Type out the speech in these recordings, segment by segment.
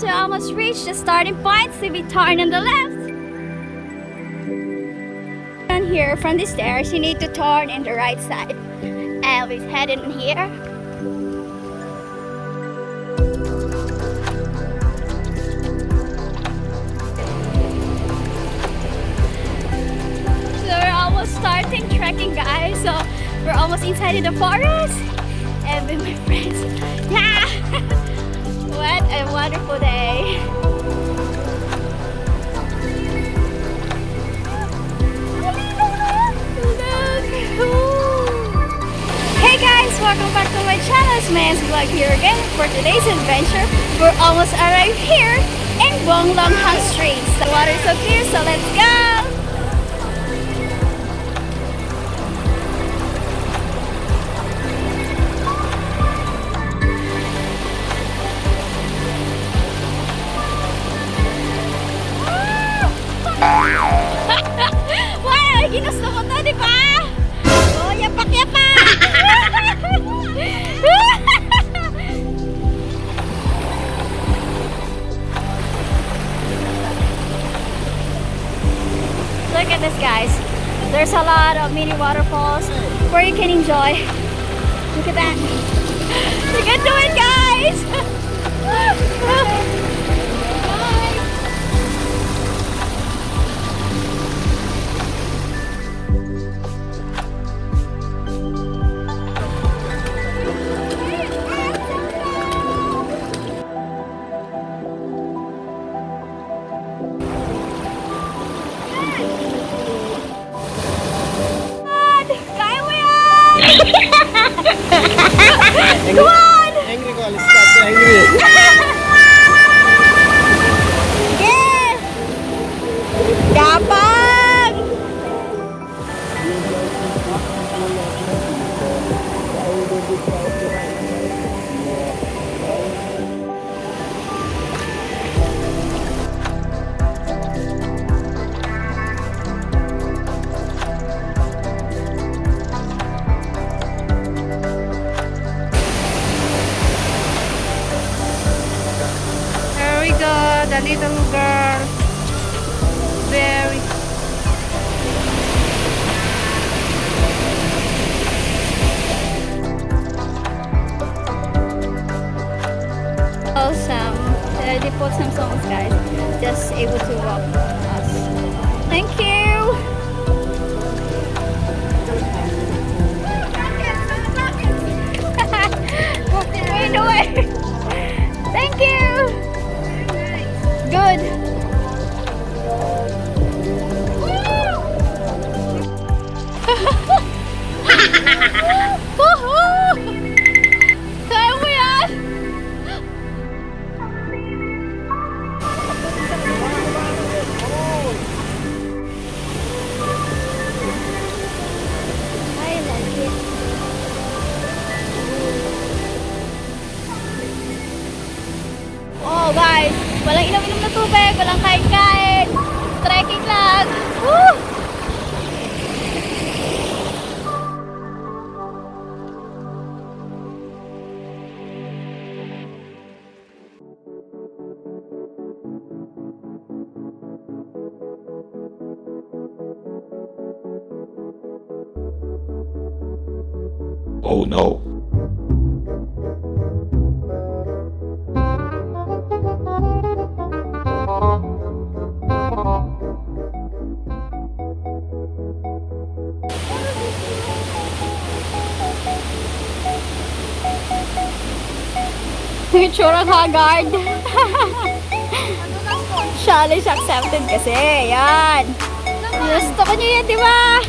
we almost reached the starting point, so we turn on the left. And here from the stairs, you need to turn in the right side. And we're heading here. So we're almost starting trekking, guys. So we're almost inside in the forest. And with my friends. Yeah! What a wonderful day. Hey guys, welcome back to my channel. It's 𝗪𝗧𝗥𝗚 here again for today's adventure. We're almost arrived here in 𝗪𝗪𝗡𝗚 Street. The water is so clear, so let's go. Why? Ginusto mo to, di ba? Oh, yapak-yapak! Look at this, guys. There's a lot of mini waterfalls where you can enjoy. Look at that. You can do it, guys! Come on! Angry call, stop angry. Yes! Gapang! The little girl, very awesome. They put some songs, guys. Just able to walk us. Thank you. Way in the way. Thank you. Good. Kaya mo yan? I like it. Oh guys, walang inom-inom na tubig, walang kain-kain. Trekking lang. Woo! Oh no. Itsura Haggard. Challenge accepted kasi. Yan. Gusto ko niyo yan, di ba?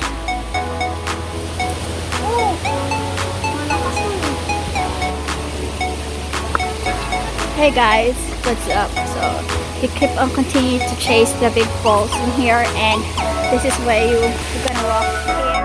Hey guys, what's up? So you keep on continuing to chase the big falls in here, and this is where you're gonna walk here.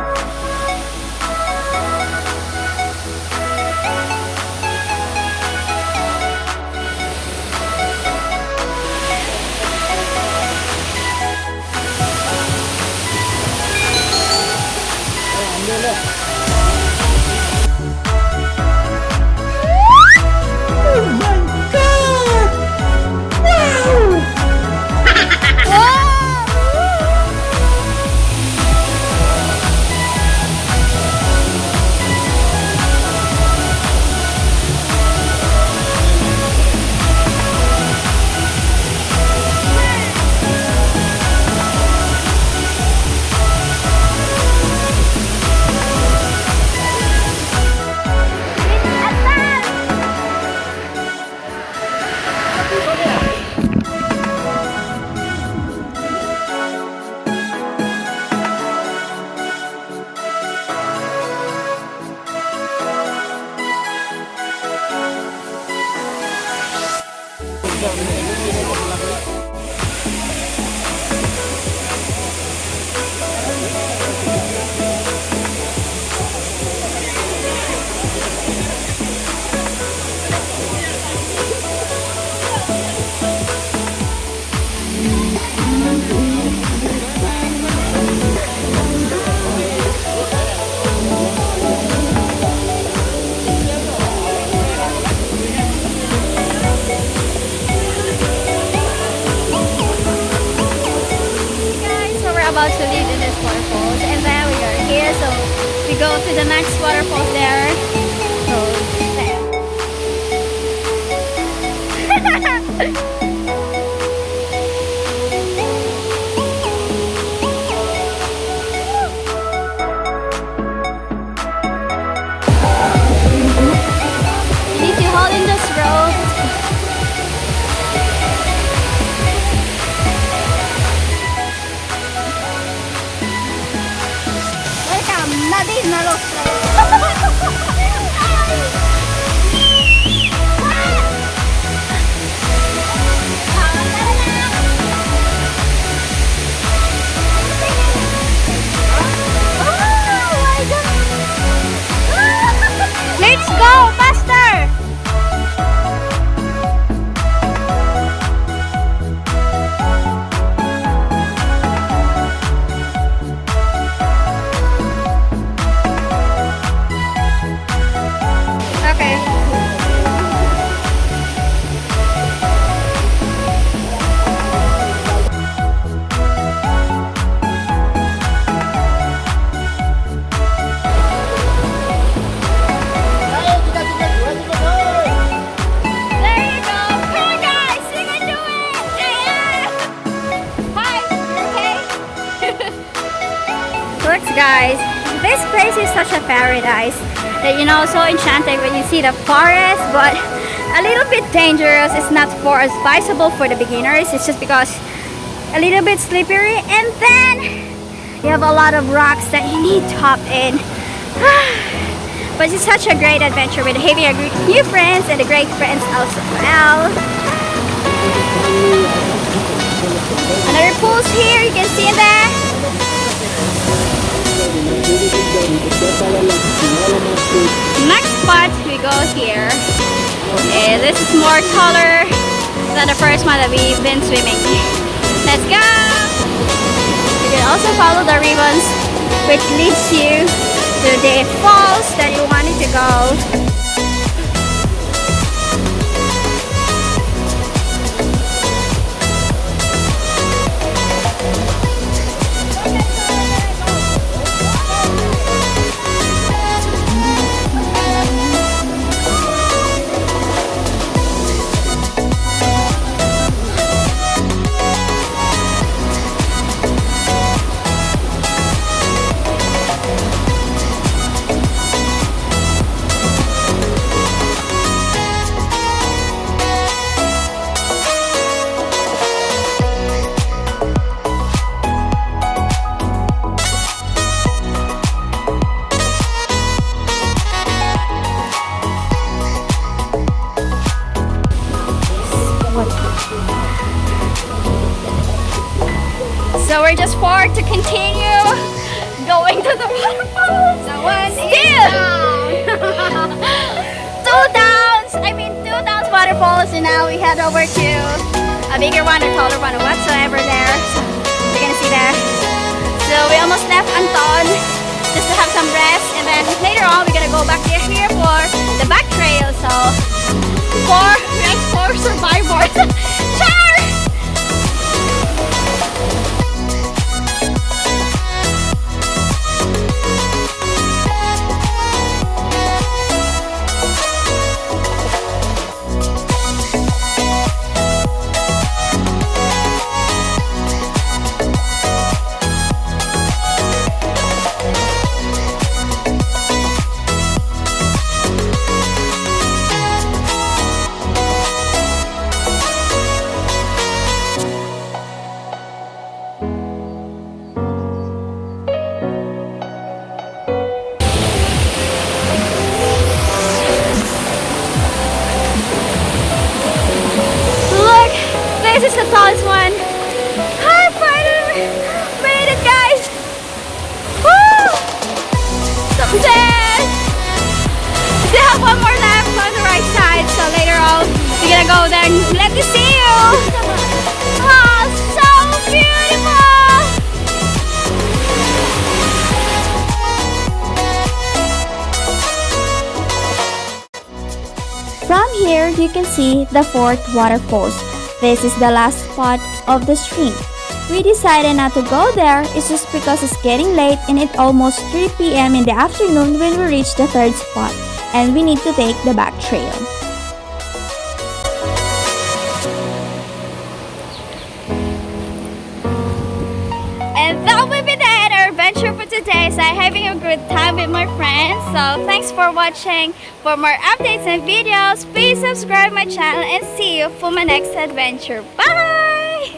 about to leave in this waterfalls, and then we are here, so we go to the next waterfalls there. So there. You need to hold in this rope. Welcome, Nadine Narostra. Let's go faster! Okay. There you go. Come on, guys. You can do it. Yeah. Hi. You okay? Look, guys. This place is such a paradise. That, you know, so enchanting when you see the forest, but a little bit dangerous. It's not for advisable for the beginners. It's just because a little bit slippery, and then you have a lot of rocks that you need to hop in. But it's such a great adventure with having a new friends and the great friends also. Well, another pools here, you can see in there. Next spot we go here. This is more taller than the first one that we've been swimming. Let's go! You can also follow the ribbons which leads you to the falls that you wanted to go. So we're just forward to continue going to the waterfalls. The one Still! Two downs waterfalls, and now we head over to a bigger one, a taller one, or whatsoever there. So you're gonna see there. So we almost left Anton just to have some rest, and then later on we're gonna go back here for the back trail. So for survivors. Char! This is the tallest one. I finally made it, guys. Woo! Success! Still have one more left on the right side, so later on we're gonna go there and let me see you. Oh, so beautiful! From here, you can see the fourth waterfalls. This is the last spot of the stream. We decided not to go there. It's just because it's getting late and it's almost 3 p.m. in the afternoon when we reach the third spot, and we need to take the back trail. And that will be the end of our adventure for today. So I'm having a good time with my friends. So thanks for watching. For more updates and videos, please subscribe my channel and see you for my next adventure. Bye!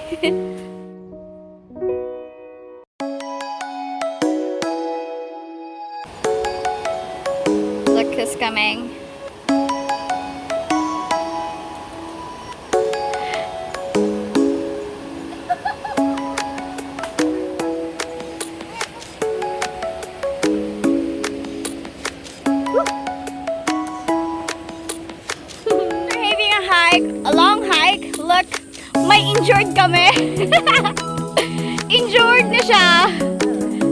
Look who's coming. A long hike. Look, may injured kami. Injured na siya.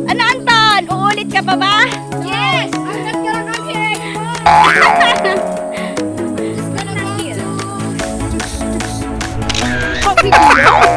Ano, Anton? Uulit ka pa ba? Yes! I'm not gonna come here anymore! I'm just gonna go to...